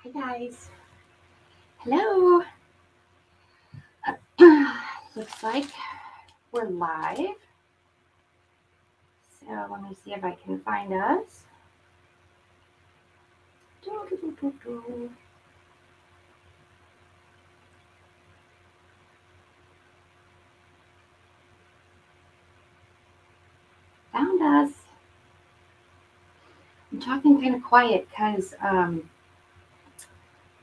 Hi guys. Hello. Looks like we're live. So let me see if I can find us. Found us. I'm talking kind of quiet because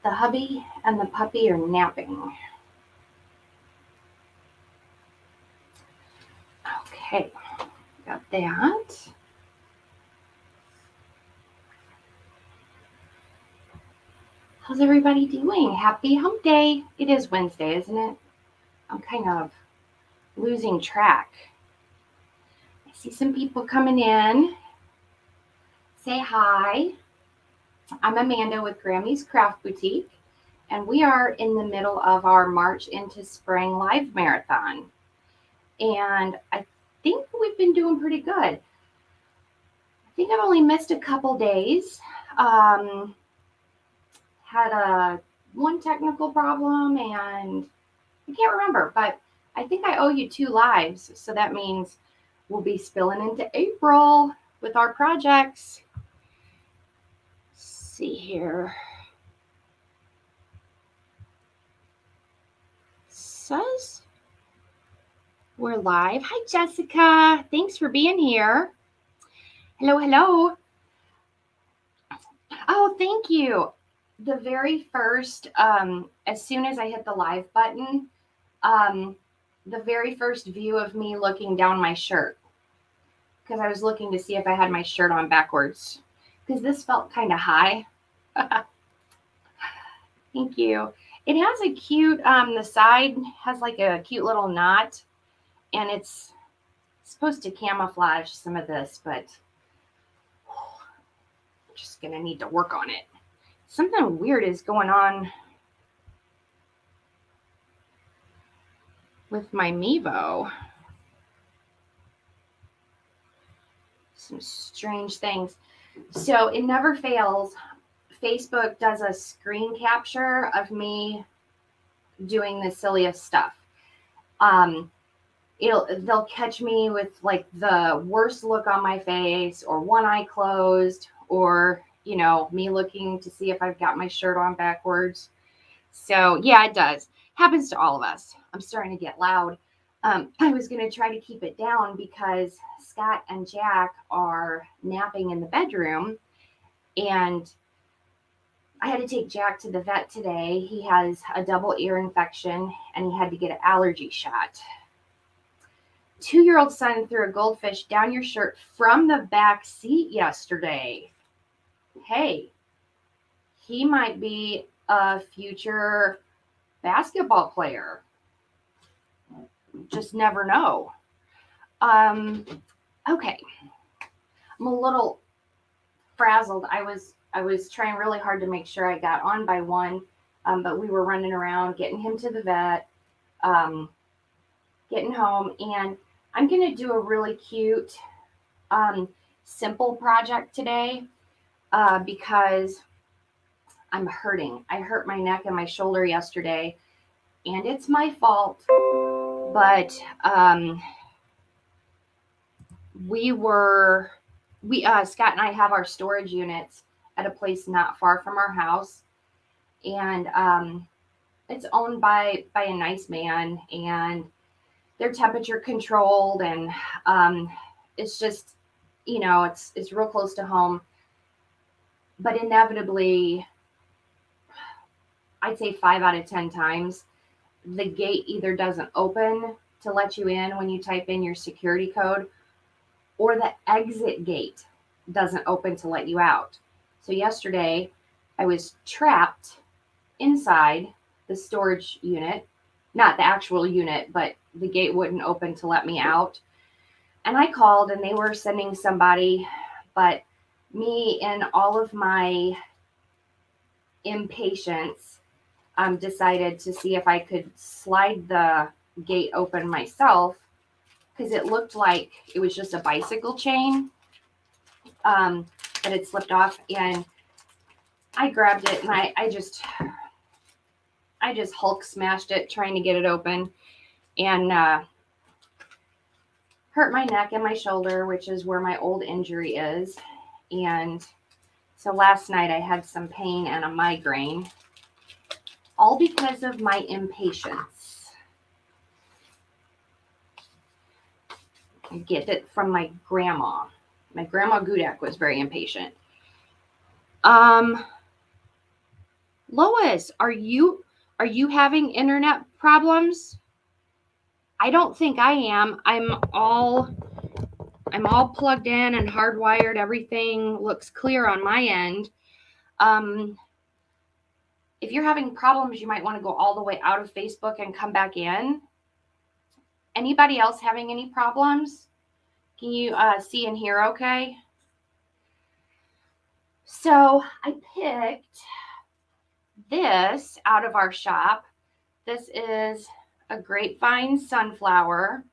the hubby and the puppy are napping. Okay, got that. How's everybody doing? Happy hump day. It is Wednesday, isn't it? I'm kind of losing track. I see some people coming in. Say hi. I'm Amanda with Grammy's Craft Boutique, and we are in the middle of our March into Spring live marathon. And I think we've been doing pretty good. I think I've only missed a couple days. Had one technical problem, and I can't remember, but I think I owe you 2 lives. So that means we'll be spilling into April with our projects. Let's see here. Says we're live. Hi, Jessica. Thanks for being here. Hello, hello. Oh, thank you. The very first, as soon as I hit the live button, the very first view of me looking down my shirt, because I was looking to see if I had my shirt on backwards, because this felt kind of high. Thank you. It has a cute, the side has like a cute little knot, and it's supposed to camouflage some of this, but I'm just going to need to work on it. Something weird is going on with my Mevo. Some strange things. So it never fails. Facebook does a screen capture of me doing the silliest stuff. They'll catch me with like the worst look on my face, or one eye closed, or me looking to see if I've got my shirt on backwards. So yeah, it does. Happens to all of us. I'm starting to get loud. I was going to try to keep it down because Scott and Jack are napping in the bedroom, and I had to take Jack to the vet today. He has a double ear infection, and he had to get an allergy shot. 2-year-old son threw a goldfish down your shirt from the back seat yesterday. Hey, he might be a future basketball player. Just never know. Okay. I'm a little frazzled. I was trying really hard to make sure I got on by 1, but we were running around getting him to the vet, getting home, and I'm going to do a really cute, simple project today because I'm hurting. I hurt my neck and my shoulder yesterday, and it's my fault. But Scott and I have our storage units at a place not far from our house, and it's owned by a nice man, and they're temperature controlled, and it's just it's real close to home. But inevitably, I'd say 5 out of 10 times, the gate either doesn't open to let you in when you type in your security code, or the exit gate doesn't open to let you out. So yesterday, I was trapped inside the storage unit, not the actual unit, but the gate wouldn't open to let me out. And I called, and they were sending somebody, but me, in all of my impatience, decided to see if I could slide the gate open myself, because it looked like it was just a bicycle chain that had slipped off, and I grabbed it and I just Hulk smashed it trying to get it open, and hurt my neck and my shoulder, which is where my old injury is. And so last night I had some pain and a migraine, all because of my impatience. I get it from my grandma. My grandma Gudak was very impatient. Lois, are you having internet problems? I don't think I am. I'm all plugged in and hardwired. Everything looks clear on my end. If you're having problems, you might want to go all the way out of Facebook and come back in. Anybody else having any problems? Can you see and hear okay? So I picked this out of our shop. This is a grapevine sunflower.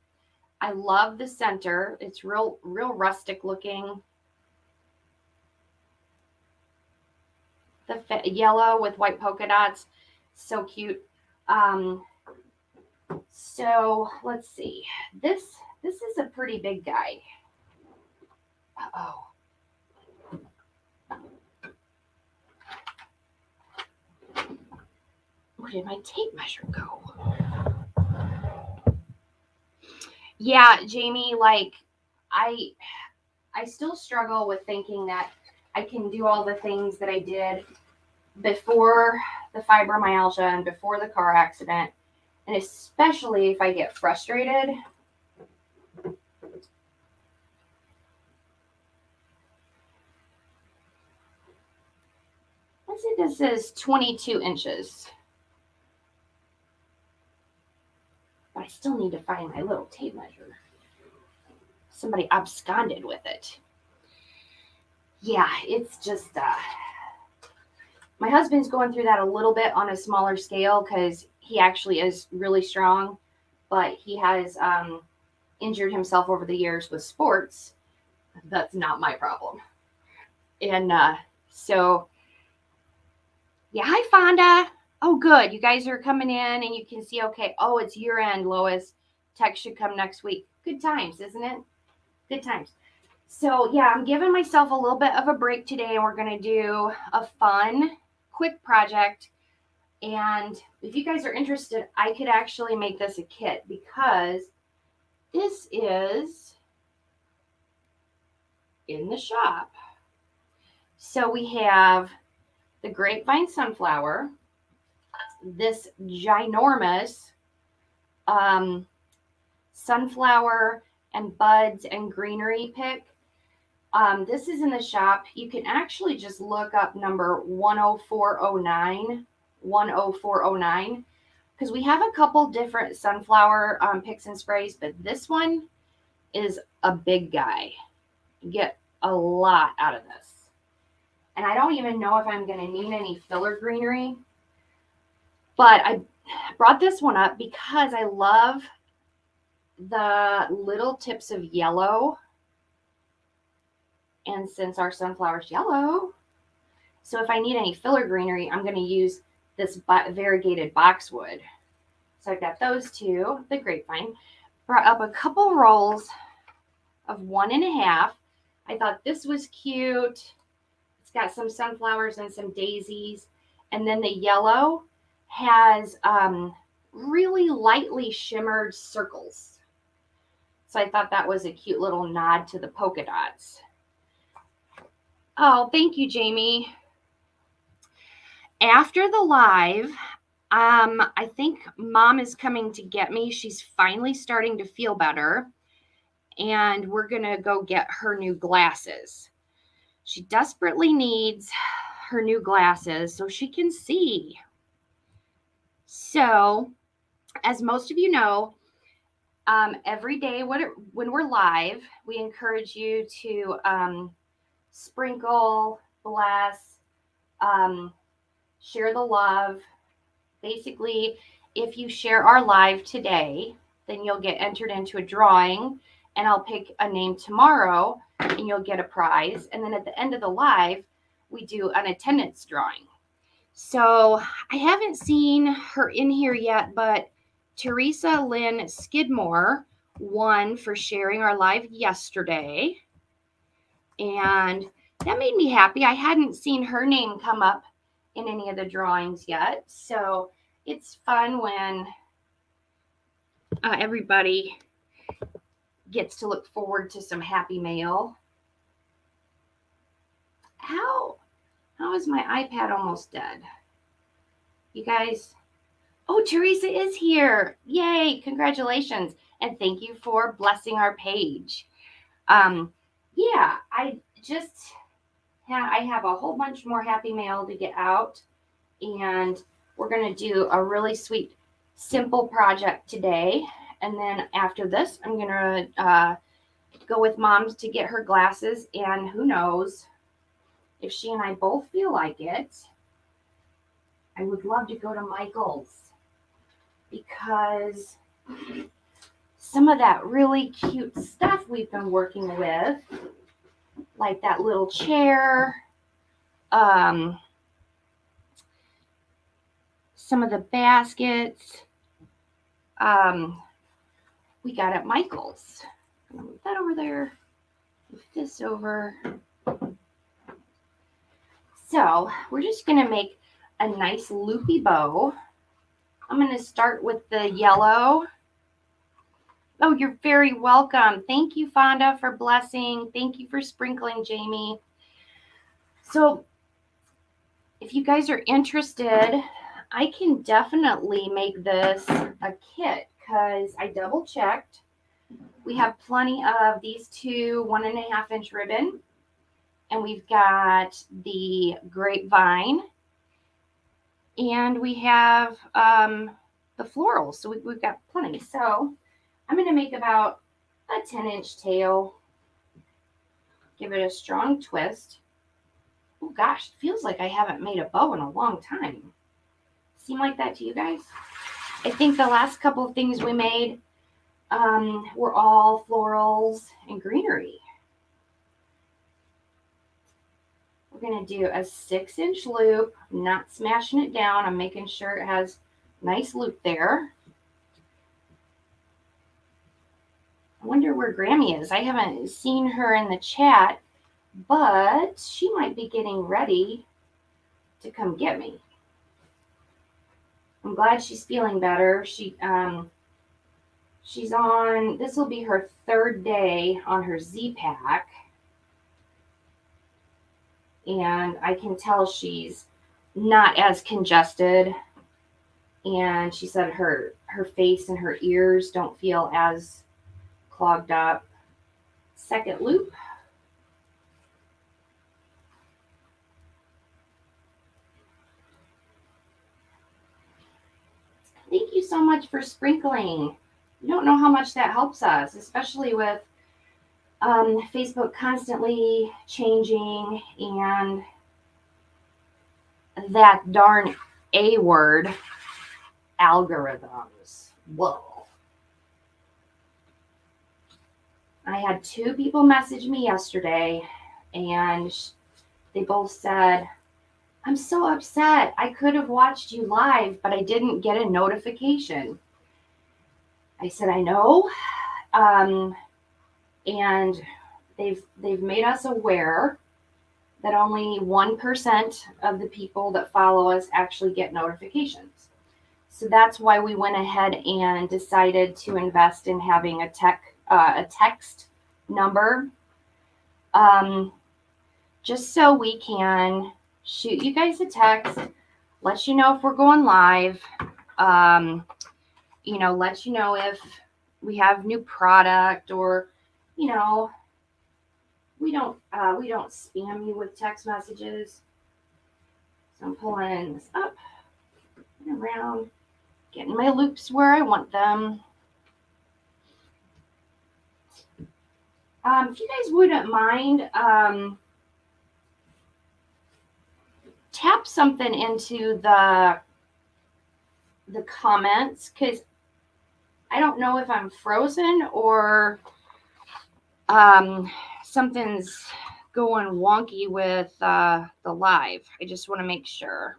I love the center. It's real rustic looking. The yellow with white polka dots. So cute. So let's see. This is a pretty big guy. Uh-oh. Where did my tape measure go? Yeah, Jamie, like I still struggle with thinking that I can do all the things that I did before the fibromyalgia and before the car accident. And especially if I get frustrated. Let's see, this is 22 inches. But I still need to find my little tape measure. Somebody absconded with it. Yeah, it's just, my husband's going through that a little bit on a smaller scale because he actually is really strong, but he has injured himself over the years with sports. That's not my problem. And so, yeah, hi, Fonda. Oh, good. You guys are coming in and you can see, okay. Oh, it's year end, Lois. Text should come next week. Good times, isn't it? Good times. So, yeah, I'm giving myself a little bit of a break today, and we're going to do a fun, quick project. And if you guys are interested, I could actually make this a kit because this is in the shop. So we have the grapevine sunflower, this ginormous sunflower and buds and greenery pick. This is in the shop. You can actually just look up number 10409, because we have a couple different sunflower picks and sprays, but this one is a big guy. You get a lot out of this. And I don't even know if I'm going to need any filler greenery, but I brought this one up because I love the little tips of yellow. And since our sunflower's yellow, so if I need any filler greenery, I'm going to use this variegated boxwood. So I've got those two, the grapevine. Brought up a couple rolls of 1.5. I thought this was cute. It's got some sunflowers and some daisies. And then the yellow has really lightly shimmered circles. So I thought that was a cute little nod to the polka dots. Oh, thank you, Jamie. After the live, I think Mom is coming to get me. She's finally starting to feel better. And we're going to go get her new glasses. She desperately needs her new glasses so she can see. So, as most of you know, every day when we're live, we encourage you to sprinkle, bless, share the love. Basically, if you share our live today, then you'll get entered into a drawing, and I'll pick a name tomorrow, and you'll get a prize. And then at the end of the live, we do an attendance drawing. So I haven't seen her in here yet, but Teresa Lynn Skidmore won for sharing our live yesterday. And that made me happy. I hadn't seen her name come up in any of the drawings yet. So it's fun when everybody gets to look forward to some happy mail. How is my iPad almost dead? You guys, oh, Teresa is here. Yay, congratulations. And thank you for blessing our page. Yeah, I have a whole bunch more happy mail to get out. And we're going to do a really sweet, simple project today. And then after this, I'm going to go with Mom's to get her glasses. And who knows, if she and I both feel like it, I would love to go to Michael's, because some of that really cute stuff we've been working with, like that little chair, some of the baskets, we got at Michael's. I'm gonna move that over there, move this over. So we're just gonna make a nice loopy bow. I'm gonna start with the yellow. Oh, you're very welcome. Thank you, Fonda, for blessing. Thank you for sprinkling, Jamie. So if you guys are interested, I can definitely make this a kit, because I double checked. We have plenty of these two 1.5 inch ribbon, and we've got the grapevine, and we have the florals. So we've got plenty. So I'm going to make about a 10-inch tail. Give it a strong twist. Oh gosh, it feels like I haven't made a bow in a long time. Seem like that to you guys? I think the last couple of things we made were all florals and greenery. We're going to do a 6-inch loop. I'm not smashing it down. I'm making sure it has nice loop there. I wonder where Grammy is. I haven't seen her in the chat, but she might be getting ready to come get me. I'm glad she's feeling better. She's on, this will be her 3rd day on her Z-Pack. And I can tell she's not as congested. And she said her face and her ears don't feel as clogged up. 2nd loop. Thank you so much for sprinkling. You don't know how much that helps us, especially with Facebook constantly changing and that darn A word, algorithms. Whoa. I had 2 people message me yesterday, and they both said, I'm so upset. I could have watched you live, but I didn't get a notification. I said, I know. And they've made us aware that only 1% of the people that follow us actually get notifications. So that's why we went ahead and decided to invest in having a text number, just so we can shoot you guys a text, let you know if we're going live, let you know if we have new product, or we don't spam you with text messages. So I'm pulling this up and around, getting my loops where I want them. If you guys wouldn't mind, tap something into the comments, because I don't know if I'm frozen or something's going wonky with the live. I just want to make sure.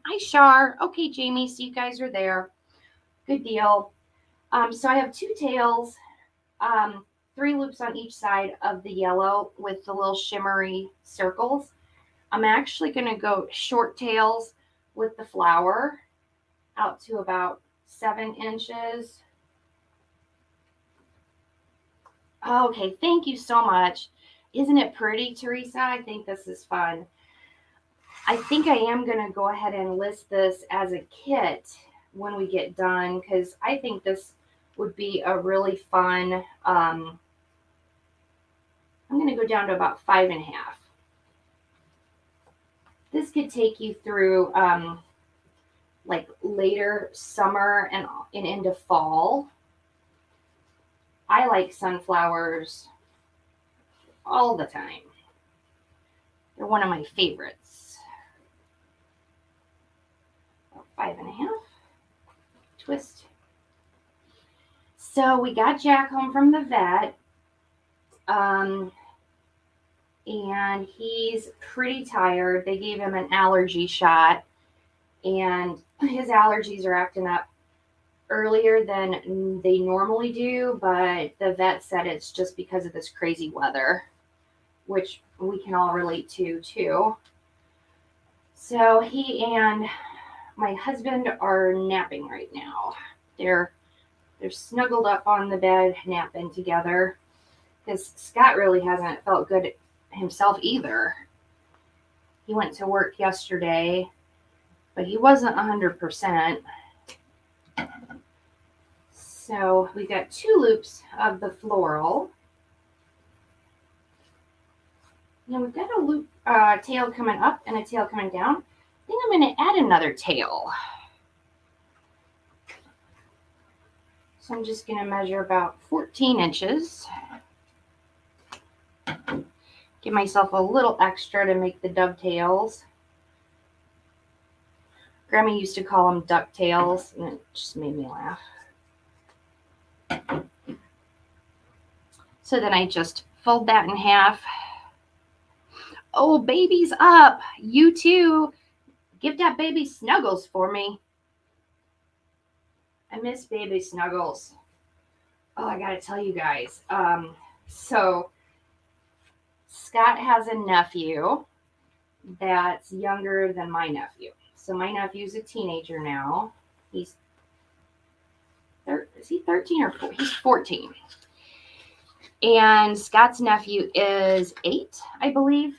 Hi, Shar. Okay, Jamie, so you guys are there. Good deal. So I have 2 tails, 3 loops on each side of the yellow with the little shimmery circles. I'm actually going to go short tails with the flower out to about 7 inches. Okay, thank you so much. Isn't it pretty, Teresa? I think this is fun. I think I am going to go ahead and list this as a kit when we get done, because I think this would be a really fun, I'm going to go down to about 5.5. This could take you through like later summer and into fall. I like sunflowers all the time. They're one of my favorites. 5.5. Twist. So we got Jack home from the vet. And he's pretty tired. They gave him an allergy shot, and his allergies are acting up earlier than they normally do, but the vet said it's just because of this crazy weather, which we can all relate to too. So he and my husband are napping right now. They're snuggled up on the bed napping together, because Scott really hasn't felt good himself either. He went to work yesterday, but he wasn't 100%. So we got 2 loops of the floral. Now we've got a loop tail coming up and a tail coming down. I think I'm going to add another tail. So I'm just going to measure about 14 inches. Give myself a little extra to make the dovetails. Grandma used to call them ducktails, and it just made me laugh. So then I just fold that in half. Oh, baby's up. You too. Give that baby Snuggles for me. I miss baby Snuggles. Oh, I gotta tell you guys. So Scott has a nephew that's younger than my nephew. So my nephew's a teenager now. Is he 13 or 14? He's 14. And Scott's nephew is 8, I believe.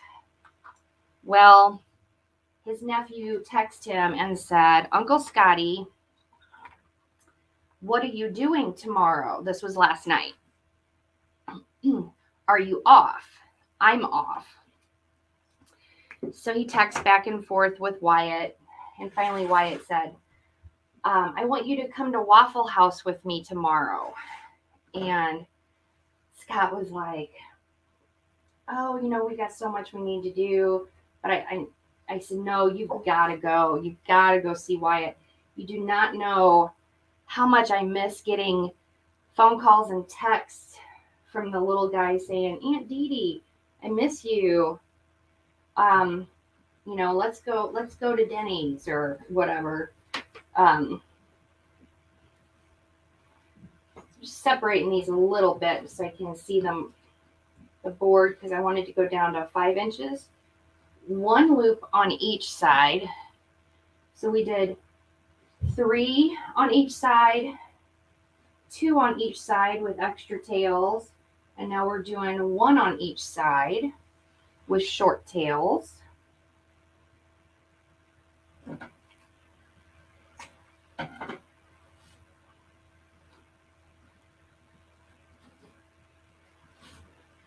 Well, his nephew texted him and said, Uncle Scotty, what are you doing tomorrow? This was last night. Are you off? I'm off. So he texts back and forth with Wyatt. And finally Wyatt said, I want you to come to Waffle House with me tomorrow. And Scott was like, oh, we got so much we need to do. But I said, no, you've got to go. You've got to go see Wyatt. You do not know how much I miss getting phone calls and texts from the little guy saying, Aunt Dee Dee, I miss you. Let's go to Denny's or whatever. Just separating these a little bit so I can see the board, because I wanted to go down to 5 inches. 1 loop on each side. So we did 3 on each side, 2 on each side with extra tails, and now we're doing 1 on each side with short tails.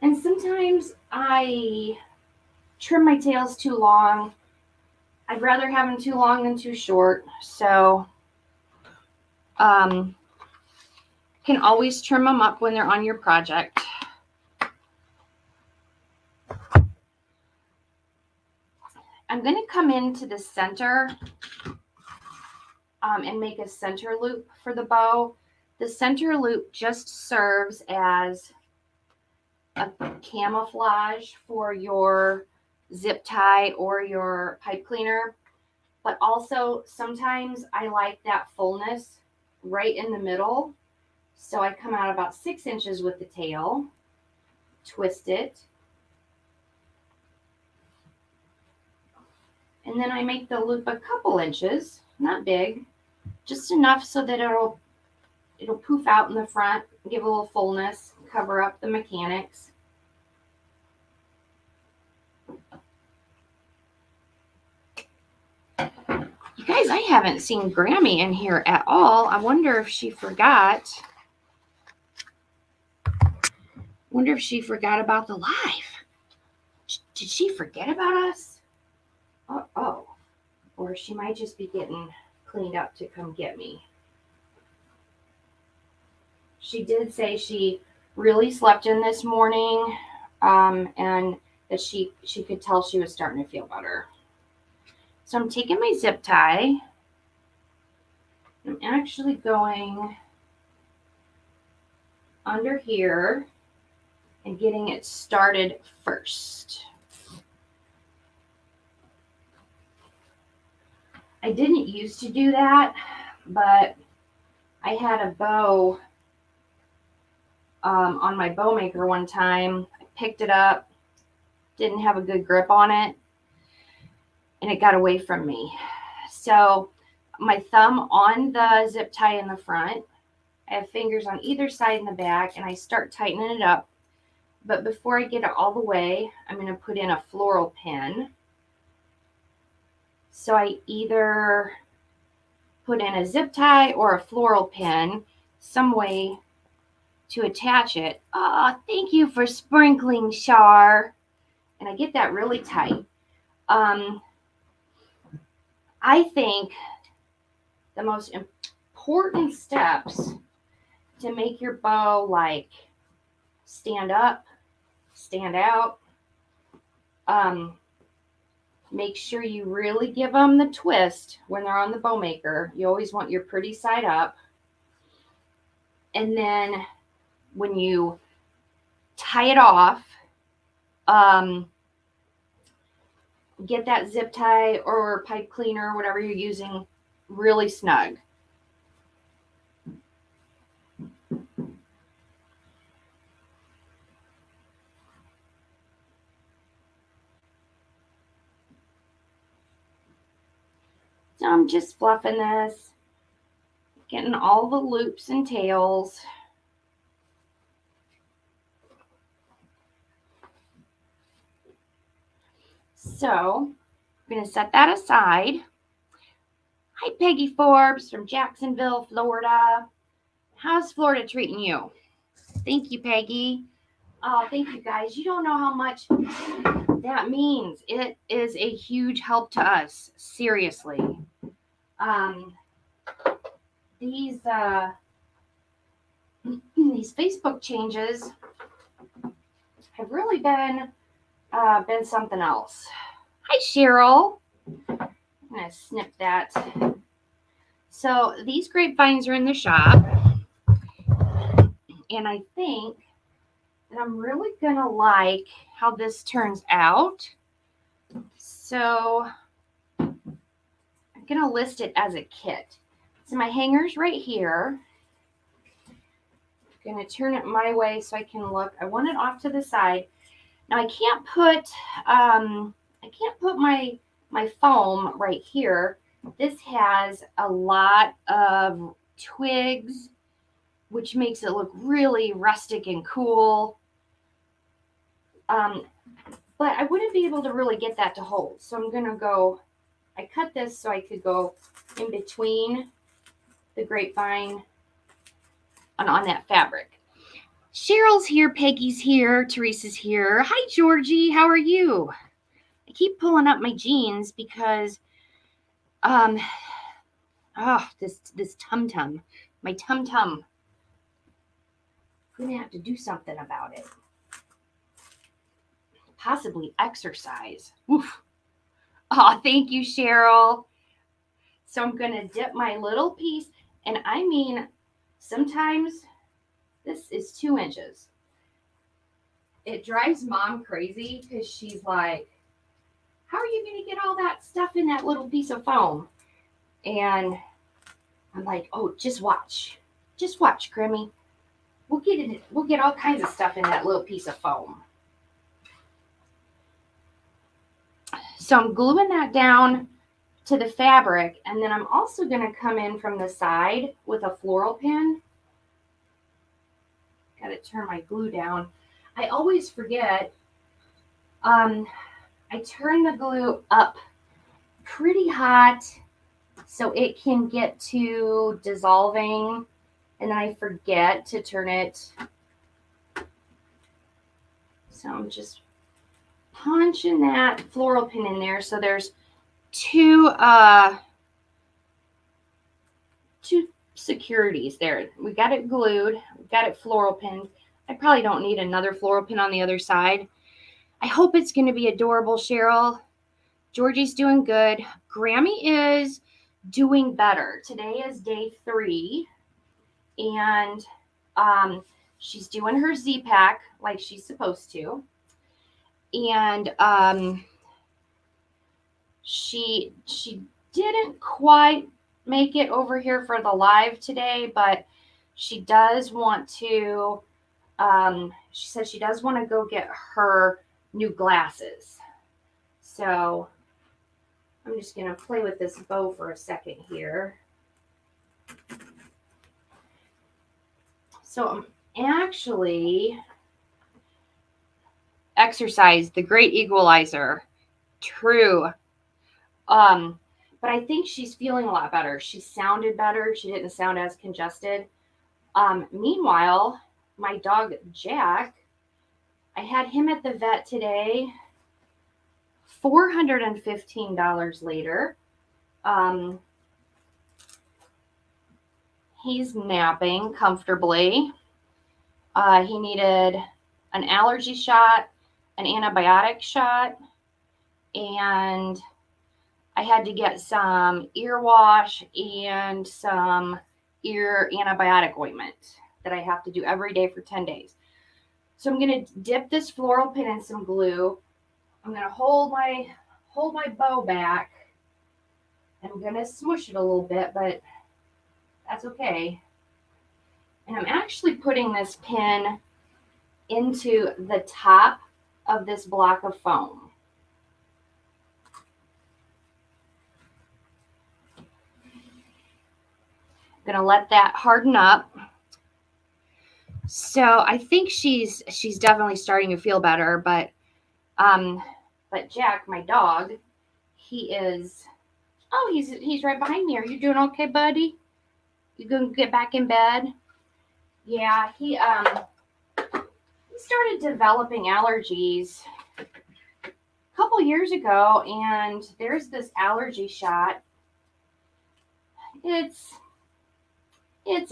And sometimes I trim my tails too long. I'd rather have them too long than too short. So can always trim them up when they're on your project. I'm going to come into the center and make a center loop for the bow. The center loop just serves as a camouflage for your zip tie or your pipe cleaner. But also sometimes I like that fullness right in the middle. So I come out about 6 inches with the tail, twist it, and then I make the loop a couple inches, not big, just enough so that it'll poof out in the front, give a little fullness, cover up the mechanics. You guys, I haven't seen Grammy in here at all. I wonder if she forgot. About the live. Did she forget about us? Oh. Or she might just be getting cleaned up to come get me. She did say she really slept in this morning, and that she could tell she was starting to feel better. So I'm taking my zip tie. I'm actually going under here and getting it started first. I didn't used to do that, but I had a bow on my bow maker one time. I picked it up, didn't have a good grip on it, and it got away from me. So my thumb on the zip tie in the front, I have fingers on either side in the back, and I start tightening it up. But before I get it all the way, I'm going to put in a floral pin. So I either put in a zip tie or a floral pin, some way to attach it. Oh, thank you for sprinkling, Char. And I get that really tight. I think the most important steps to make your bow like stand up, stand out, make sure you really give them the twist when they're on the bow maker. You always want your pretty side up. And then when you tie it off, get that zip tie or pipe cleaner, whatever you're using, really snug. So I'm just fluffing this, getting all the loops and tails. So I'm going to set that aside. Hi, Peggy Forbes from Jacksonville, Florida. How's Florida treating you? Thank you, Peggy. Oh, thank you, guys. You don't know how much that means. It is a huge help to us. Seriously. These Facebook changes have really been something else. Hi, Cheryl. I'm going to snip that. So these grapevines are in the shop. And I think that I'm really going to like how this turns out. So I'm going to list it as a kit. So my hanger's right here. I'm going to turn it my way so I can look. I want it off to the side. Now I can't put my foam right here. This has a lot of twigs, which makes it look really rustic and cool. But I wouldn't be able to really get that to hold. So I'm going to go, I cut this so I could go in between the grapevine and on that fabric. Cheryl's here, Peggy's here, Teresa's here. Hi, Georgie, how are you? I keep pulling up my jeans because, this tum-tum, my tum-tum. I'm going to have to do something about it. Possibly exercise. Oof. Oh, thank you, Cheryl. So I'm going to dip my little piece, and I mean, sometimes this is 2 inches. It drives Mom crazy because she's like, how are you going to get all that stuff in that little piece of foam? And I'm like, oh, just watch. Just watch, Grimmy. We'll get all kinds of stuff in that little piece of foam. So I'm gluing that down to the fabric, and then I'm also going to come in from the side with a floral pin. Got to turn my glue down. I always forget. I turn the glue up pretty hot so it can get to dissolving, and then I forget to turn it. So I'm just punching that floral pin in there. So there's two securities there. We got it glued, we got it floral pinned. I probably don't need another floral pin on the other side. I hope it's going to be adorable, Cheryl. Georgie's doing good. Grammy is doing better. Today is day 3, and she's doing her Z-Pack like she's supposed to. And she didn't quite make it over here for the live today, but she does want to, she said she does want to go get her new glasses. So I'm just going to play with this bow for a second here. So I'm actually exercise, the great equalizer. True. But I think she's feeling a lot better. She sounded better. She didn't sound as congested. Meanwhile, my dog Jack, I had him at the vet today. $415 later. He's napping comfortably. He needed an allergy shot, an antibiotic shot, and I had to get some ear wash and some ear antibiotic ointment that I have to do every day for 10 days. So I'm going to dip this floral pin in some glue. I'm going to hold my bow back. I'm going to smush it a little bit, but that's okay. And I'm actually putting this pin into the top of this block of foam. I'm going to let that harden up. So I think she's definitely starting to feel better, but Jack, my dog, he's right behind me. Are you doing okay, buddy? You gonna get back in bed? Yeah, he started developing allergies a couple years ago, and there's this allergy shot. It's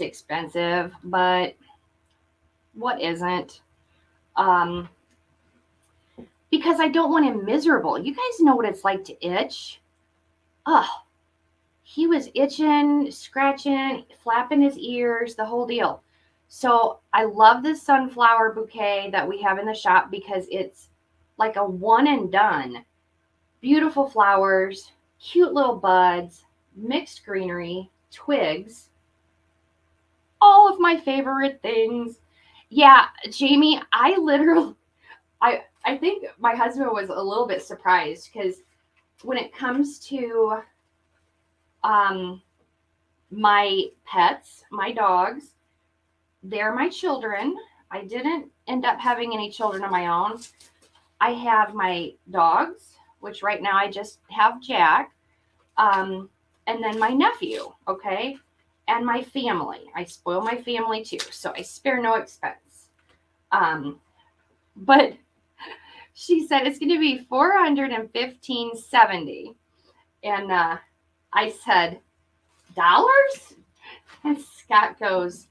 expensive, but what isn't? Because I don't want him miserable. You guys know what it's like to itch. Ugh. He was itching, scratching, flapping his ears, the whole deal. So I love this sunflower bouquet that we have in the shop because it's like a one and done. Beautiful flowers, cute little buds, mixed greenery, twigs. All of my favorite things. Yeah, Jamie, I think my husband was a little bit surprised because when it comes to my pets, my dogs, they're my children. I didn't end up having any children of my own. I have my dogs, which right now I just have Jack, and then my nephew, okay, and my family. I spoil my family too, so I spare no expense. But she said it's going to be $415.70, and I said, dollars? And Scott goes,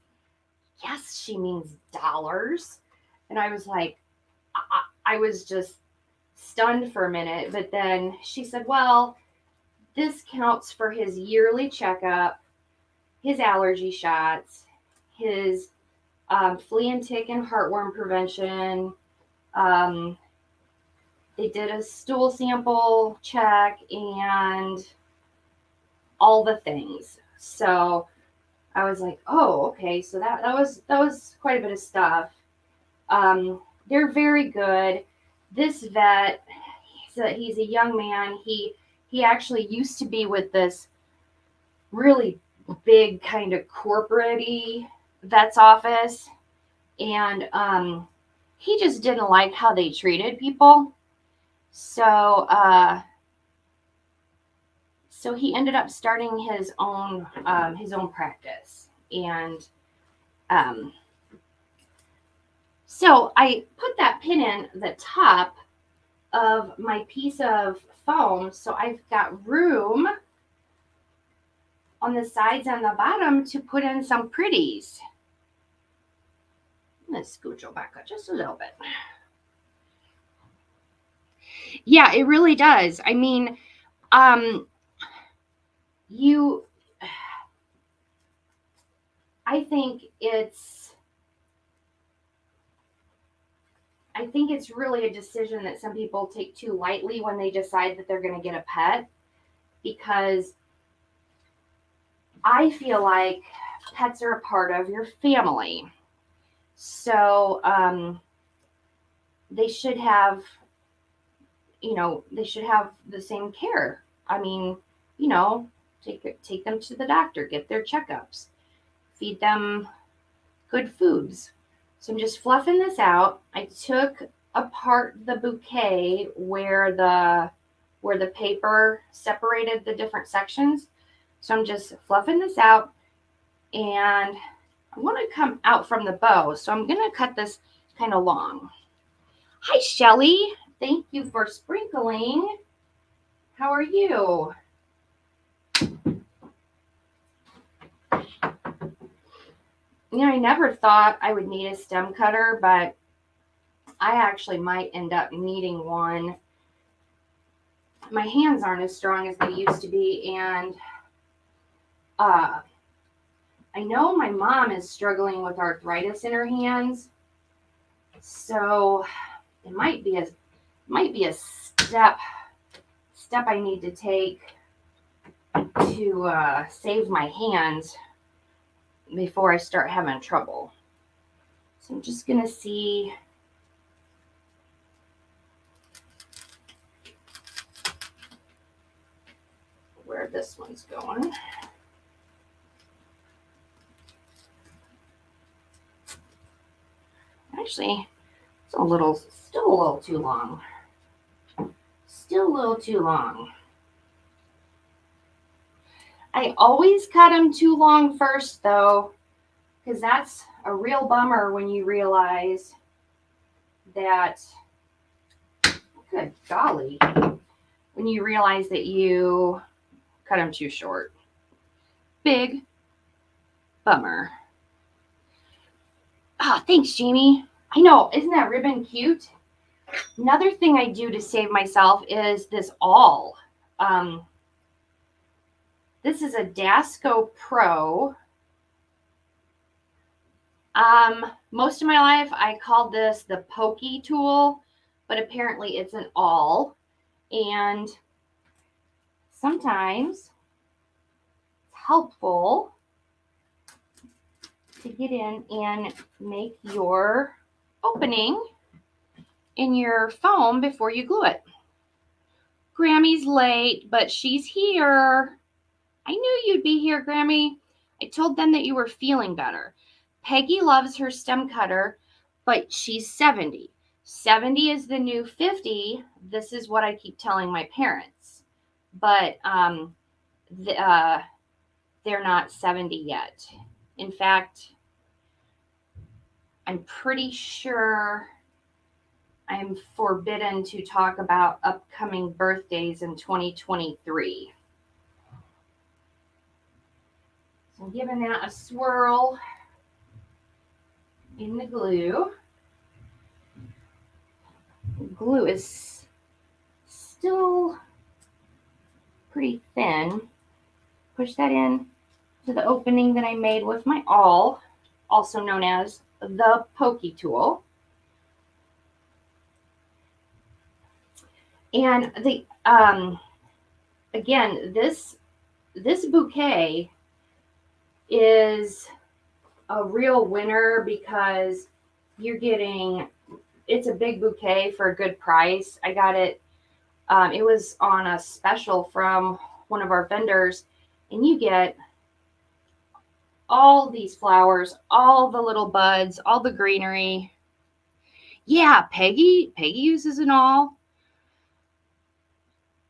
yes, she means dollars. And I was like, I was just stunned for a minute. But then she said, well, this counts for his yearly checkup, his allergy shots, his flea and tick and heartworm prevention. Um, they did a stool sample check and all the things. So I was like, oh, okay. So that was quite a bit of stuff. They're very good. This vet, he's a young man. He actually used to be with this really big kind of corporate-y vet's office, and he just didn't like how they treated people. So he ended up starting his own practice, and um, so I put that pin in the top of my piece of foam, so I've got room on the sides and the bottom to put in some pretties. I'm going to scooch it back up just a little bit. Yeah, it really does. I mean, I think it's really a decision that some people take too lightly when they decide that they're going to get a pet, because I feel like pets are a part of your family. So they should have the same care. I mean, take them to the doctor, get their checkups, feed them good foods. So I'm just fluffing this out. I took apart the bouquet where the paper separated the different sections. So I'm just fluffing this out, and I want to come out from the bow. So I'm going to cut this kind of long. Hi, Shelly. Thank you for sprinkling. How are you? I never thought I would need a stem cutter, but I actually might end up needing one. My hands aren't as strong as they used to be, and I know my mom is struggling with arthritis in her hands, so it might be a step I need to take to save my hands before I start having trouble. So I'm just going to see where this one's going. Actually, it's still a little too long. Still a little too long. I always cut them too long first, though, because that's a real bummer when you realize that, good golly, when you realize that you cut them too short. Big bummer. Thanks, Jamie. I know, isn't that ribbon cute? Another thing I do to save myself is this awl. This is a Dasco Pro. Most of my life I called this the pokey tool, but apparently it's an awl. And sometimes it's helpful to get in and make your opening in your foam before you glue it. Grammy's late, but she's here. I knew you'd be here, Grammy. I told them that you were feeling better. Peggy loves her stem cutter, but she's 70. 70 is the new 50. This is what I keep telling my parents. But they're not 70 yet. In fact, I'm pretty sure I'm forbidden to talk about upcoming birthdays in 2023. So I'm giving that a swirl in the glue. The glue is still pretty thin. Push that in to the opening that I made with my awl, also known as the pokey tool. And the again, this bouquet is a real winner because you're getting, it's a big bouquet for a good price. I got it, it was on a special from one of our vendors, and you get all these flowers, all the little buds, all the greenery. Yeah, Peggy uses an awl.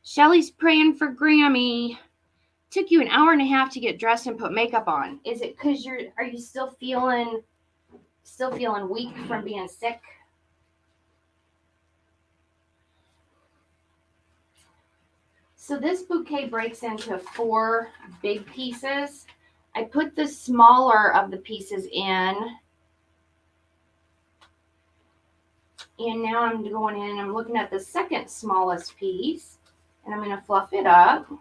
Shelly's praying for Grammy. Took you an hour and a half to get dressed and put makeup on. Is it because are you still feeling weak from being sick? So this bouquet breaks into 4 big pieces. I put the smaller of the pieces in. And now I'm going in and I'm looking at the second smallest piece. And I'm going to fluff it up.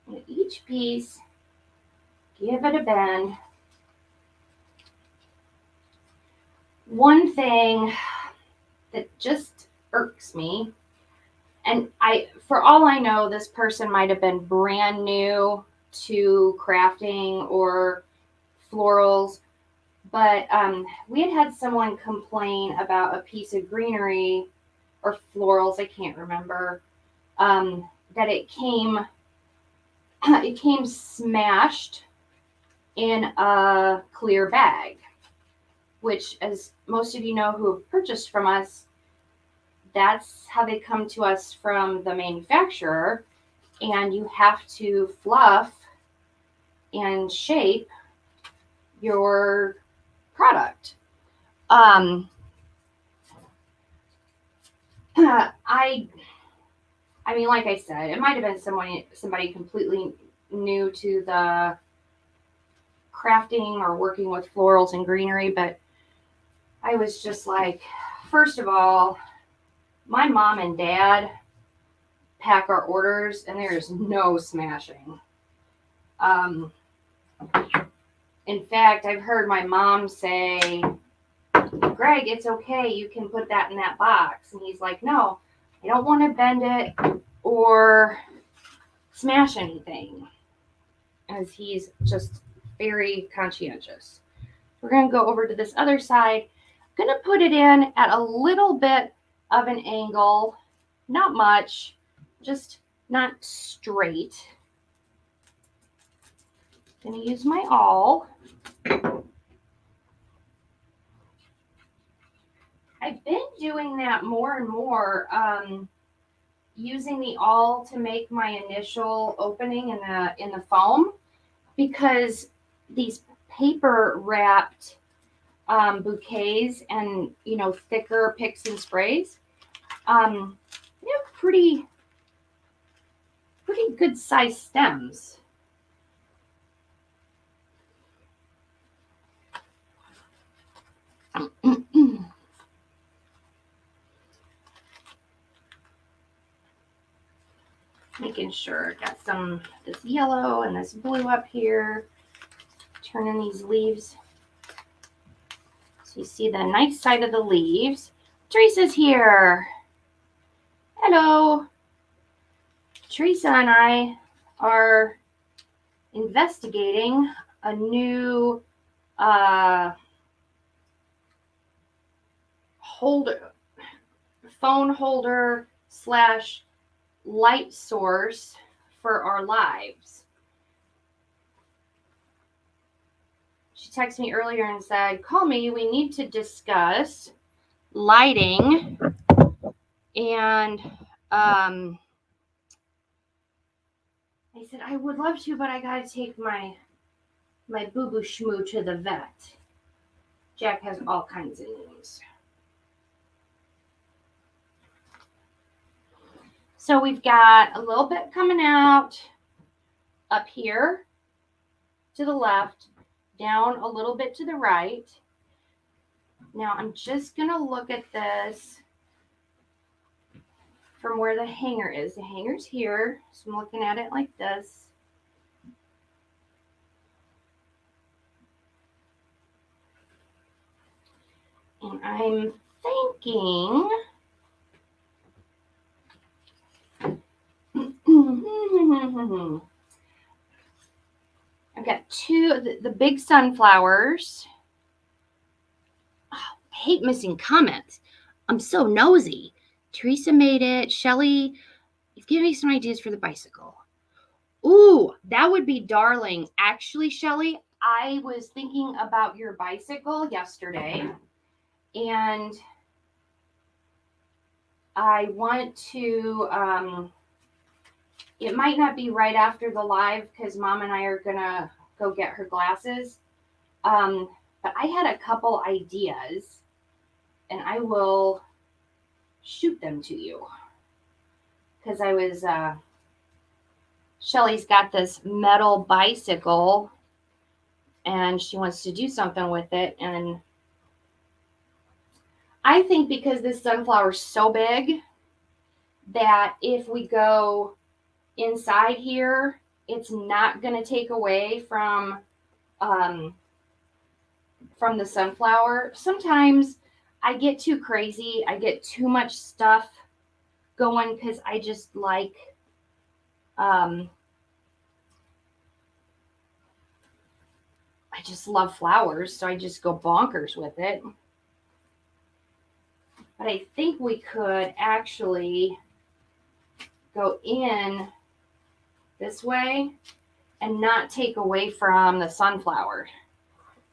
And each piece, give it a bend. One thing that just irks me, and for all I know, this person might have been brand new to crafting or florals, but we had someone complain about a piece of greenery or florals, I can't remember, that it came smashed in a clear bag, which, as most of you know who have purchased from us, that's how they come to us from the manufacturer, and you have to fluff and shape your product. I mean, like I said, it might have been somebody completely new to the crafting or working with florals and greenery, but I was just like, first of all, my mom and dad pack our orders, and there's no smashing. In fact, I've heard my mom say, Greg, it's okay, you can put that in that box. And he's like, no, I don't want to bend it or smash anything, as he's just very conscientious. We're going to go over to this other side. I'm going to put it in at a little bit of an angle, not much, just not straight. I'm going to use my awl. I've been doing that more and more, using the awl to make my initial opening in the foam, because these paper wrapped bouquets and thicker picks and sprays, pretty good size stems. Making sure I got some of this yellow and this blue up here. Turning these leaves so you see the nice side of the leaves. Teresa's here. Hello. Teresa and I are investigating a new phone holder / light source for our lives. She texted me earlier and said, call me, we need to discuss lighting. And I said, I would love to, but I gotta take my boo-boo shmoo to the vet. Jack has all kinds of names. So we've got a little bit coming out up here to the left, down a little bit to the right. Now I'm just going to look at this from where the hanger is. The hanger's here, so I'm looking at it like this. And I'm thinking I've got the big sunflowers. Oh, I hate missing comments. I'm so nosy. Teresa made it. Shelly, you've given me some ideas for the bicycle. Ooh, that would be darling. Actually, Shelly, I was thinking about your bicycle yesterday, and I want to, it might not be right after the live because Mom and I are going to go get her glasses. But I had a couple ideas, and I will shoot them to you. Because I was, Shelly's got this metal bicycle, and she wants to do something with it. And I think because this sunflower is so big that if we go inside here, it's not going to take away from the sunflower. Sometimes I get too crazy. I get too much stuff going because I just like I just love flowers, so I just go bonkers with it. But I think we could actually go in this way and not take away from the sunflower.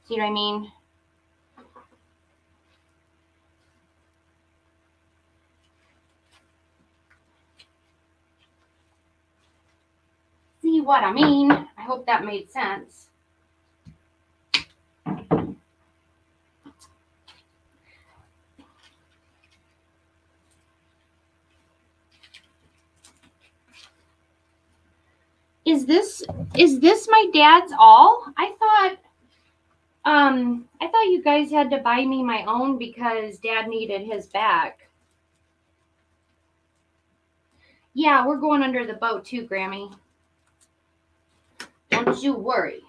See what I mean? See what I mean? I hope that made sense. Is this my dad's all? I thought you guys had to buy me my own because Dad needed his back. Yeah, we're going under the boat too, Grammy. Don't you worry.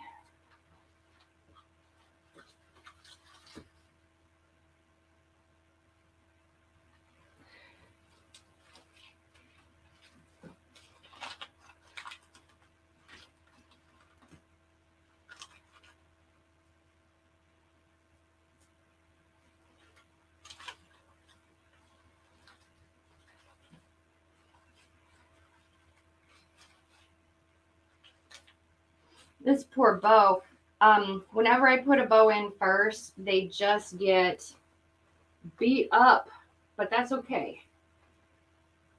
This poor bow. Whenever I put a bow in first, they just get beat up, but that's okay.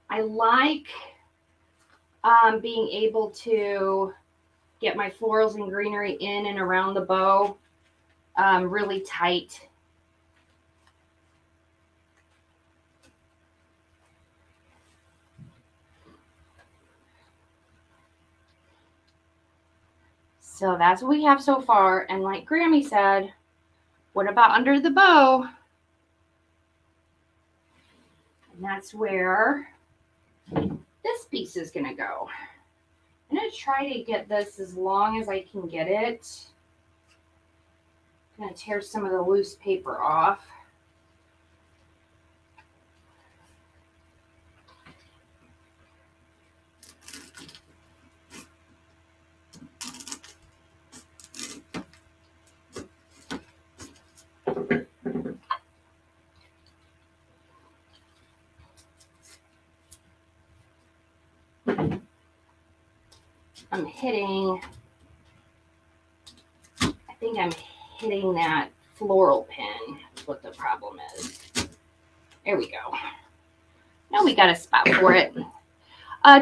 I like being able to get my florals and greenery in and around the bow really tight. So that's what we have so far. And like Grammy said, what about under the bow? And that's where this piece is going to go. I'm going to try to get this as long as I can get it. I'm going to tear some of the loose paper off. I think I'm hitting that floral pin. That's what the problem is. There we go. Now we got a spot for it.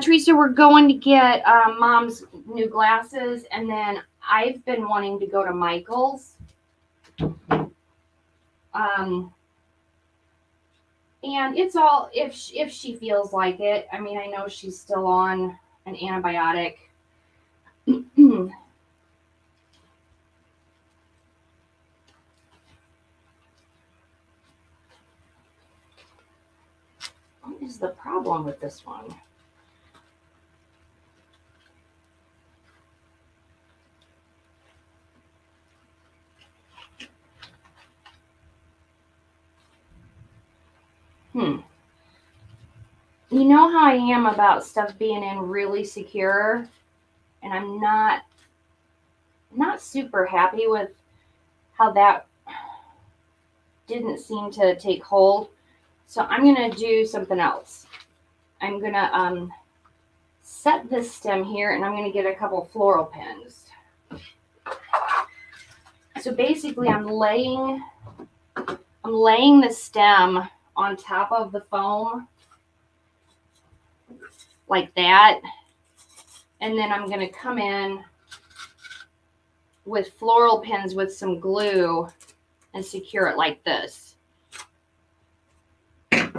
Teresa, we're going to get Mom's new glasses, and then I've been wanting to go to Michael's. And it's all if she feels like it. I mean, I know she's still on an antibiotic. is the problem with this one? You know how I am about stuff being in really secure, and I'm not super happy with how that didn't seem to take hold. So I'm going to do something else. I'm going to set this stem here, and I'm going to get a couple floral pins. So basically I'm laying the stem on top of the foam like that. And then I'm going to come in with floral pins with some glue and secure it like this. I'm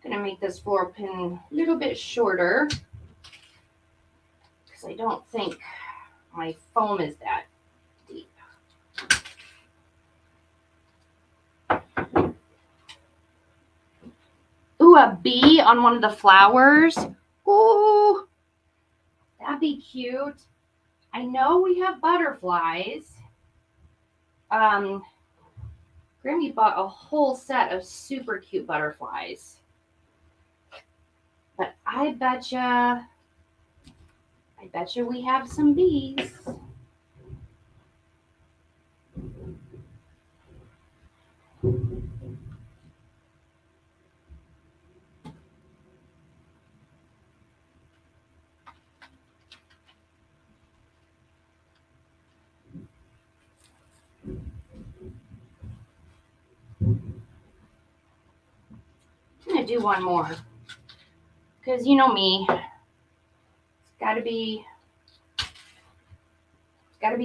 going to make this floral pin a little bit shorter because I don't think my foam is that deep. Ooh, a bee on one of the flowers. Ooh, that'd be cute. I know we have butterflies. Grammy bought a whole set of super cute butterflies. But I betcha we have some bees. I'm gonna do one more because you know me, it's gotta be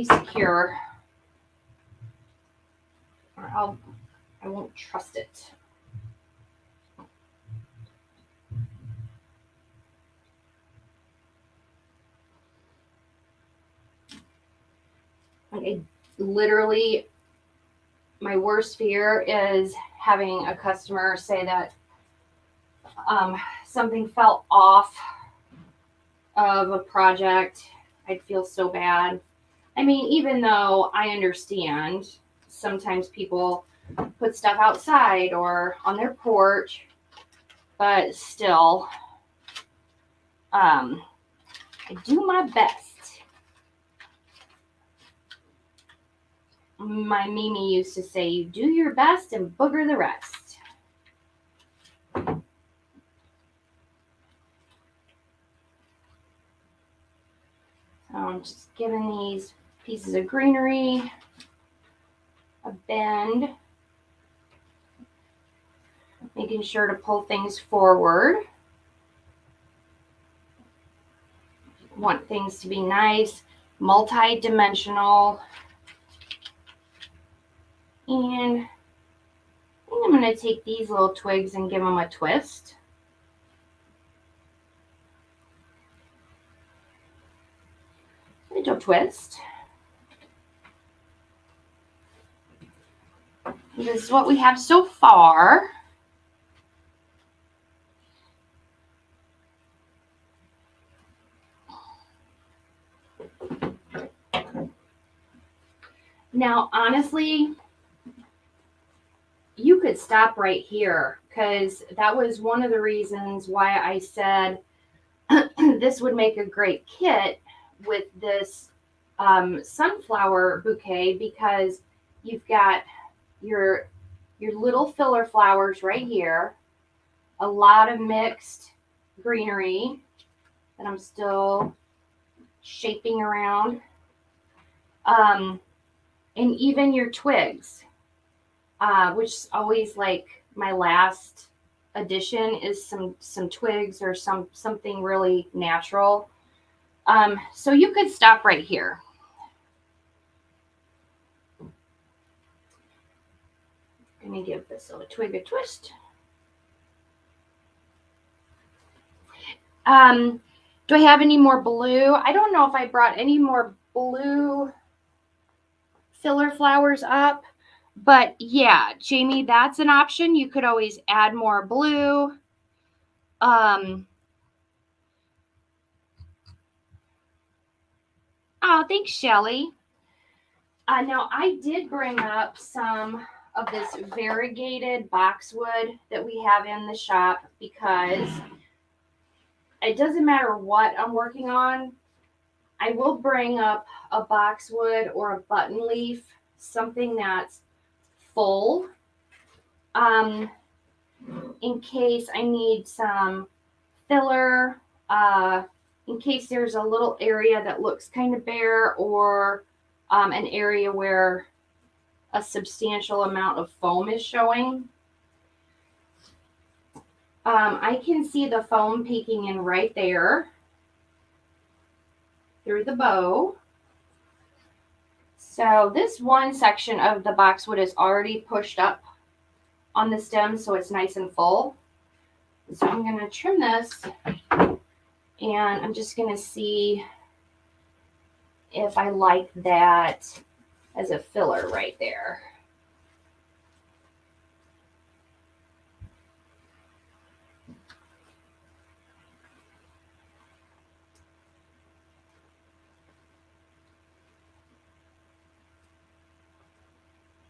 secure, or I won't trust it. Like literally, my worst fear is having a customer say that something fell off of a project. I'd feel so bad. I mean, even though I understand sometimes people put stuff outside or on their porch, but still, I do my best. My Mimi used to say, you do your best and booger the rest. So I'm just giving these pieces of greenery a bend, making sure to pull things forward. Want things to be nice, multi-dimensional. And I think I'm going to take these little twigs and give them a twist. Little twist. This is what we have so far. Now, honestly, you could stop right here because that was one of the reasons why I said this would make a great kit with this sunflower bouquet, because you've got your little filler flowers right here, a lot of mixed greenery that I'm still shaping around, and even your twigs, which is always like my last addition is some twigs or something really natural. So you could stop right here. Let me give this little twig a twist. Do I have any more blue? I don't know if I brought any more blue filler flowers up. But yeah, Jamie, that's an option. You could always add more blue. Oh, thanks, Shelly. Now, I did bring up some of this variegated boxwood that we have in the shop because it doesn't matter what I'm working on. I will bring up a boxwood or a button leaf, something that's full, um, in case I need some filler, in case there's a little area that looks kind of bare, or an area where a substantial amount of foam is showing. I can see the foam peeking in right there through the bow. So this one section of the boxwood is already pushed up on the stem, so it's nice and full. So I'm going to trim this, and I'm just going to see if I like that as a filler right there.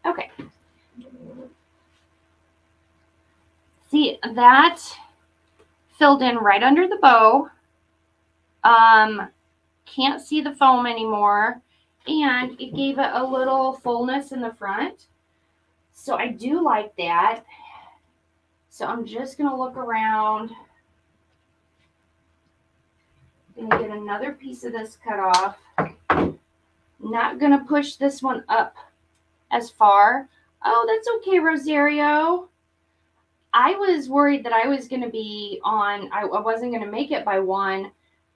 Okay. See, that filled in right under the bow. Can't see the foam anymore, and it gave it a little fullness in the front. So I do like that. So I'm just going to look around. I'm going to get another piece of this cut off. Not going to push this one up as far. Oh, that's okay, Rosario. I was worried that I was going to be on, I wasn't going to make it by one.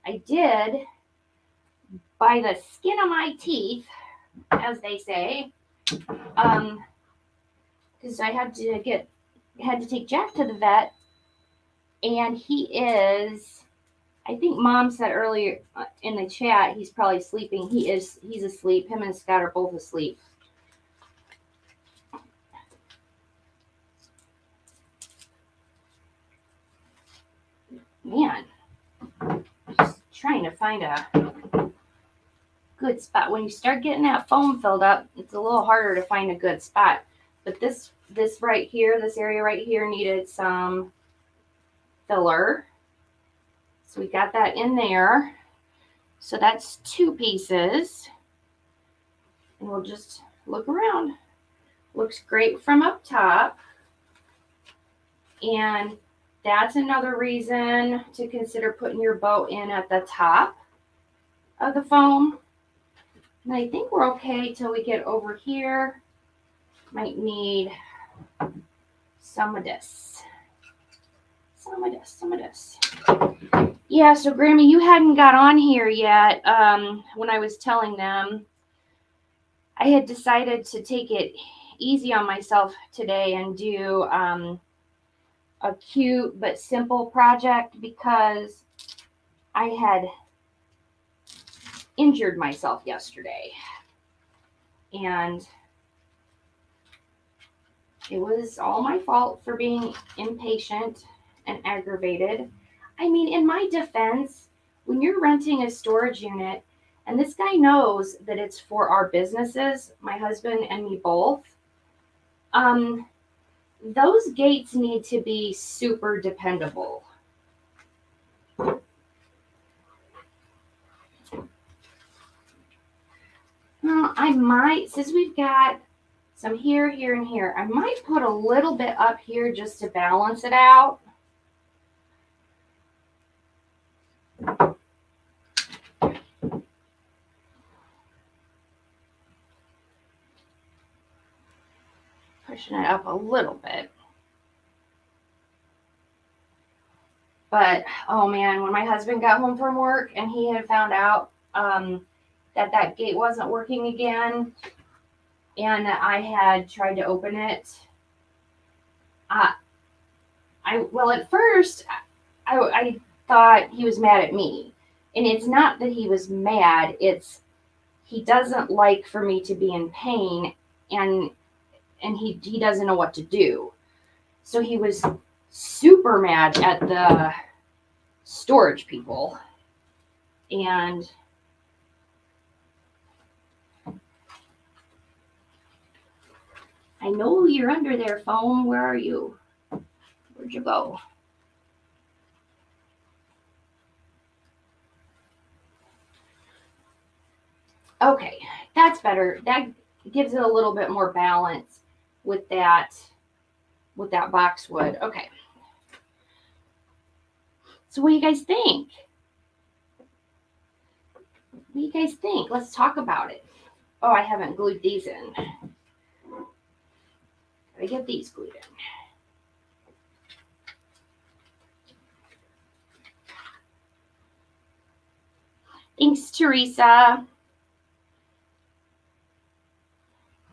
I did by the skin of my teeth, as they say. Because I had to take Jack to the vet, and he is, I think Mom said earlier in the chat, he's probably sleeping. He's asleep. Him and Scott are both asleep. Man, just trying to find a good spot. When you start getting that foam filled up, it's a little harder to find a good spot. But this right here, this area right here needed some filler. So we got that in there. So that's two pieces. And we'll just look around. Looks great from up top. And that's another reason to consider putting your bow in at the top of the foam. And I think we're okay till we get over here. Might need some of this. Some of this. Yeah, so Grammy, you hadn't got on here yet. When I was telling them, I had decided to take it easy on myself today and do a cute but simple project because I had injured myself yesterday. And it was all my fault for being impatient and aggravated. I mean, in my defense, when you're renting a storage unit, and this guy knows that it's for our businesses, my husband and me both, those gates need to be super dependable. I might, since we've got some here, here, and here, I might put a little bit up here just to balance it out. Pushing it up a little bit. But, oh man, when my husband got home from work and he had found out that gate wasn't working again and that I had tried to open it, well, at first, I thought he was mad at me. And it's not that he was mad, it's he doesn't like for me to be in pain. And and he doesn't know what to do. So he was super mad at the storage people. And I know you're under there, phone. Where are you? Where'd you go? Okay, that's better. That gives it a little bit more balance with that boxwood. Okay. So what do you guys think? What do you guys think? Let's talk about it. Oh, I haven't glued these in. Gotta get these glued in. Thanks, Teresa.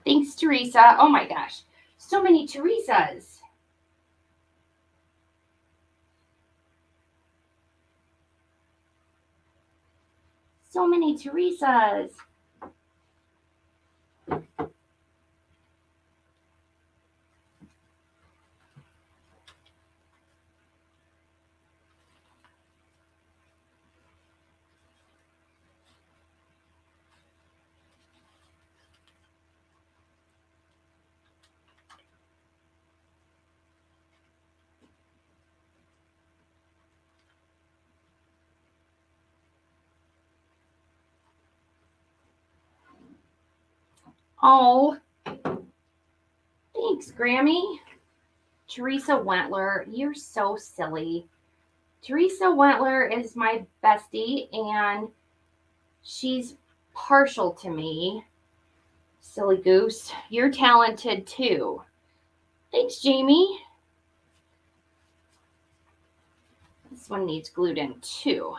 Thanks, Teresa. Oh my gosh. So many Teresas. So many Teresas. Oh, thanks, Grammy. Teresa Wentler, you're so silly. Teresa Wentler is my bestie, and she's partial to me. Silly goose. You're talented too. Thanks, Jamie. This one needs glued in too.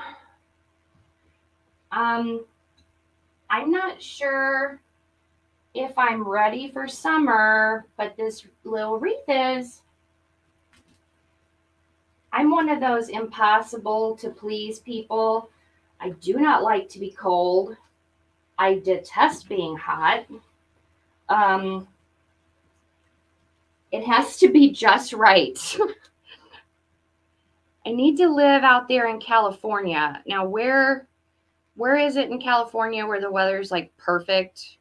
I'm not sure if I'm ready for summer, but this little wreath is. I'm one of those impossible to please people. I do not like to be cold. I detest being hot. It has to be just right. I need to live out there in California. Now, where is it in California where the weather's like perfect?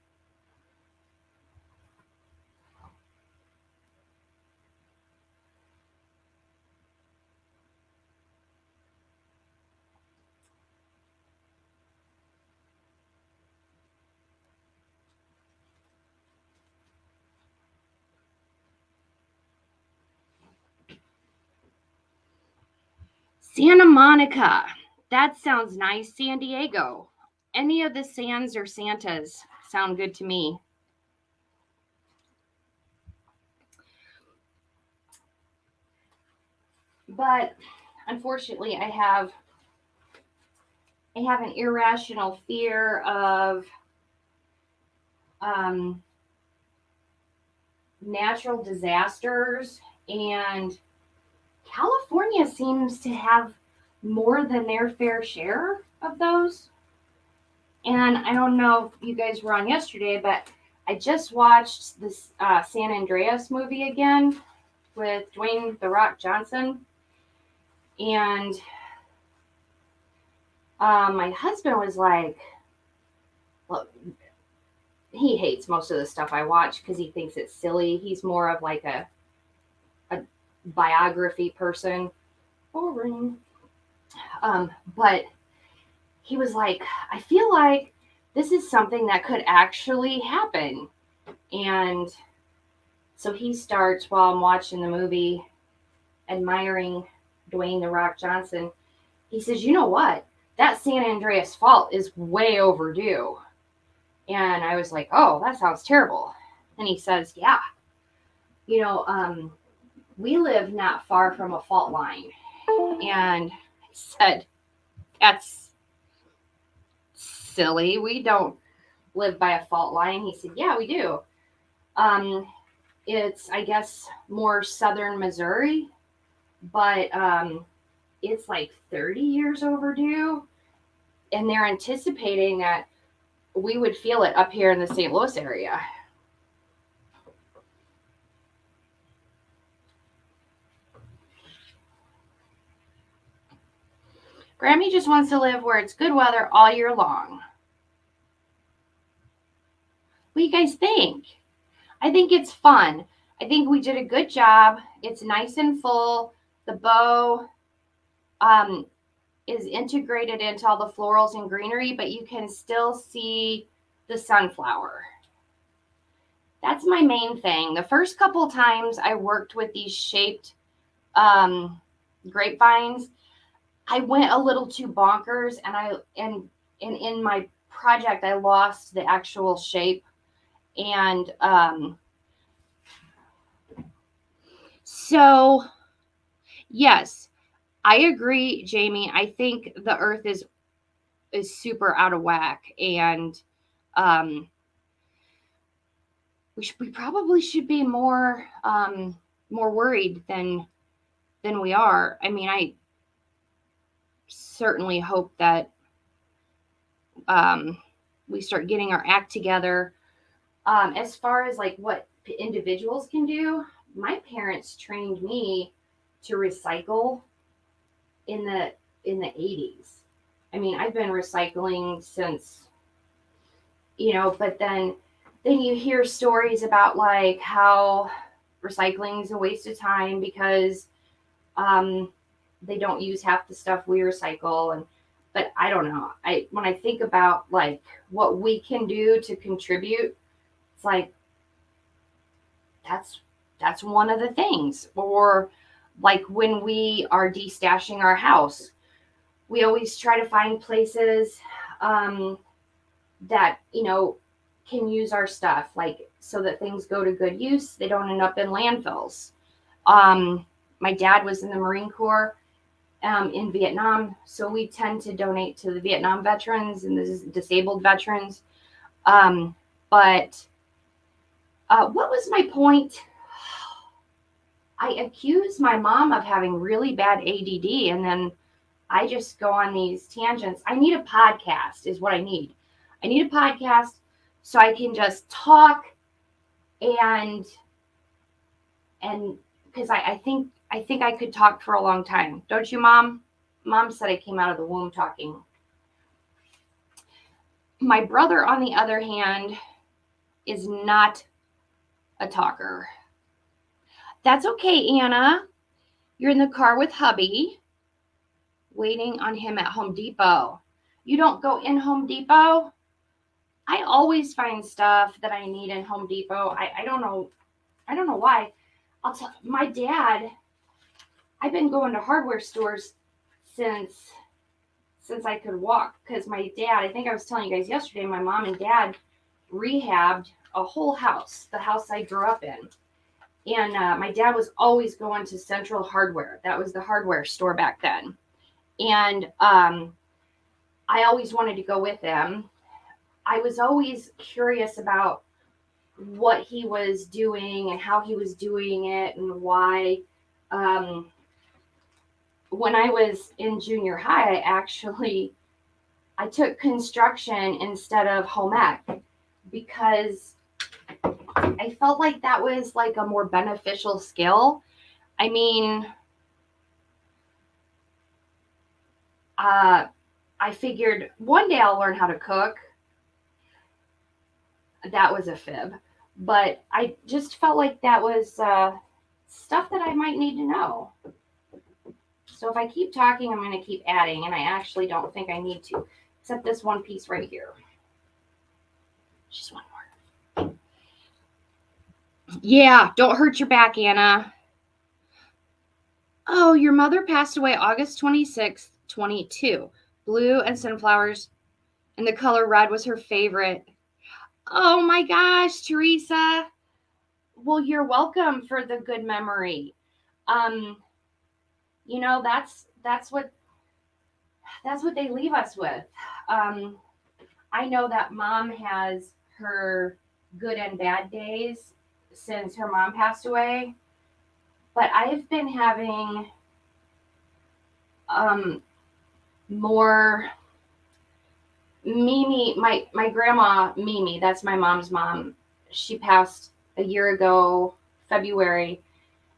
Santa Monica. That sounds nice. San Diego. Any of the Sans or Santas sound good to me. But unfortunately, I have an irrational fear of natural disasters, and California seems to have more than their fair share of those. And I don't know if you guys were on yesterday, but I just watched this San Andreas movie again with Dwayne "The Rock" Johnson. And my husband was like, well, he hates most of the stuff I watch because he thinks it's silly. He's more of like a biography person. Boring. But he was like, I feel like this is something that could actually happen. And so he starts, while I'm watching the movie, admiring Dwayne "The Rock" Johnson. He says, you know what? That San Andreas fault is way overdue. And I was like, oh, that sounds terrible. And he says, yeah, we live not far from a fault line. And I said, that's silly. We don't live by a fault line. He said, yeah, we do. It's, I guess, more southern Missouri, but it's like 30 years overdue. And they're anticipating that we would feel it up here in the St. Louis area. Grammy just wants to live where it's good weather all year long. What do you guys think? I think it's fun. I think we did a good job. It's nice and full. The bow is integrated into all the florals and greenery, but you can still see the sunflower. That's my main thing. The first couple times I worked with these shaped grapevines, I went a little too bonkers, and in my project I lost the actual shape. And so yes, I agree, Jamie. I think the earth is super out of whack, and we probably should be more worried than we are. I mean, I certainly hope that we start getting our act together. As far as like what individuals can do, my parents trained me to recycle in the 80s. I mean, I've been recycling since, but then you hear stories about like how recycling is a waste of time because they don't use half the stuff we recycle. But I don't know. When I think about like what we can do to contribute, it's like that's one of the things. Or like when we are destashing our house, we always try to find places that can use our stuff, like so that things go to good use. They don't end up in landfills. My dad was in the Marine Corps in Vietnam, so we tend to donate to the Vietnam veterans and the disabled veterans. But what was my point? I accused my mom of having really bad ADD, and then I just go on these tangents. I need a podcast is what I need. I need a podcast so I can just talk and because I think I could talk for a long time. Don't you, Mom? Mom said I came out of the womb talking. My brother, on the other hand, is not a talker. That's okay, Anna. You're in the car with hubby, waiting on him at Home Depot. You don't go in Home Depot? I always find stuff that I need in Home Depot. I don't know why. My dad, I've been going to hardware stores since I could walk, because my dad, I think I was telling you guys yesterday, my mom and dad rehabbed a whole house, the house I grew up in. And my dad was always going to Central Hardware. That was the hardware store back then. And I always wanted to go with him. I was always curious about what he was doing and how he was doing it and why. When I was in junior high, I took construction instead of home ec because I felt like that was like a more beneficial skill. I mean, I figured one day I'll learn how to cook. That was a fib. But I just felt like that was stuff that I might need to know. So if I keep talking, I'm going to keep adding, and I actually don't think I need to, except this one piece right here. Just one more. Yeah, don't hurt your back, Anna. Oh, your mother passed away August 26th, 22. Blue and sunflowers, and the color red was her favorite. Oh my gosh, Teresa. Well, you're welcome for the good memory. That's what they leave us with. I know that Mom has her good and bad days since her mom passed away, but I've been having more Mimi, my grandma Mimi, that's my mom's mom. She passed a year ago, February,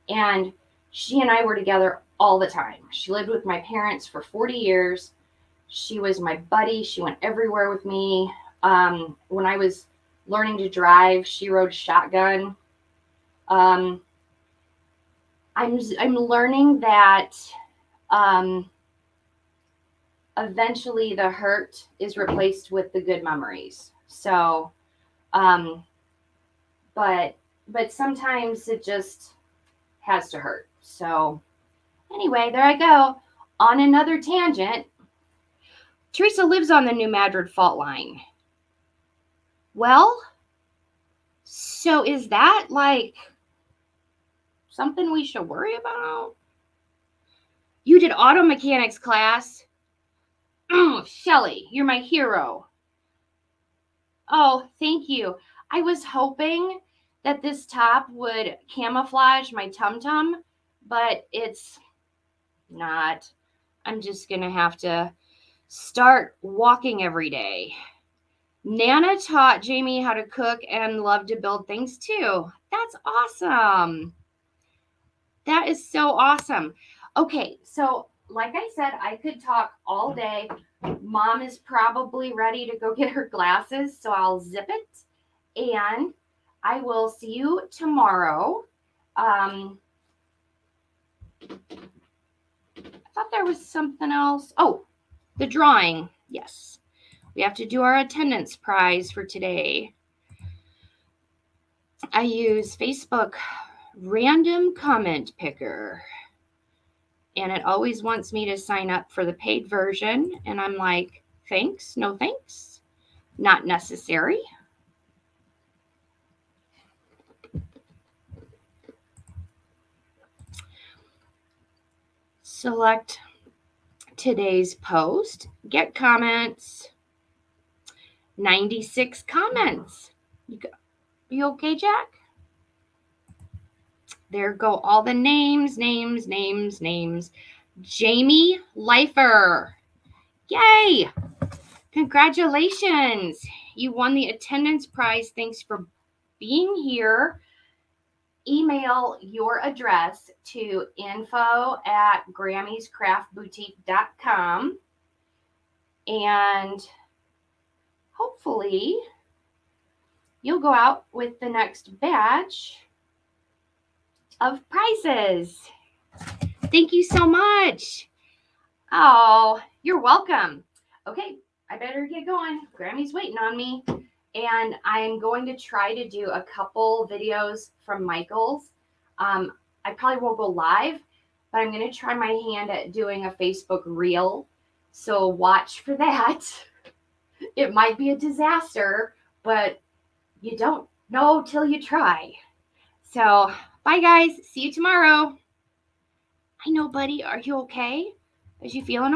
and she and I were together all the time. She lived with my parents for 40 years. She was my buddy. She went everywhere with me. When I was learning to drive, she rode shotgun. I'm learning that eventually the hurt is replaced with the good memories. So, but sometimes it just has to hurt. So anyway, there I go on another tangent. Teresa lives on the New Madrid fault line. Well, so is that like something we should worry about? You did auto mechanics class. Oh, Shelly, you're my hero. Oh, thank you. I was hoping that this top would camouflage my tum-tum, but it's not. I'm just going to have to start walking every day. Nana taught Jamie how to cook and love to build things too. That's awesome. That is so awesome. Okay, so like I said, I could talk all day. Mom is probably ready to go get her glasses, so I'll zip it. And I will see you tomorrow. I thought there was something else. Oh, the drawing. Yes. We have to do our attendance prize for today. I use Facebook random comment picker. And it always wants me to sign up for the paid version. And I'm like, thanks, no thanks. Not necessary. Select today's post. Get comments. 96 comments. You okay, Jack? There go all the names. Jamie Leifer. Yay! Congratulations. You won the attendance prize. Thanks for being here. Email your address to info@grammyscraftboutique.com and hopefully you'll go out with the next batch of prizes. Thank you so much. Oh, you're welcome. Okay, I better get going. Grammy's waiting on me. And I'm going to try to do a couple videos from Michael's. I probably won't go live, but I'm going to try my hand at doing a Facebook reel. So watch for that. It might be a disaster, but you don't know till you try. So bye, guys. See you tomorrow. I know, buddy. Are you okay? Is you feeling okay?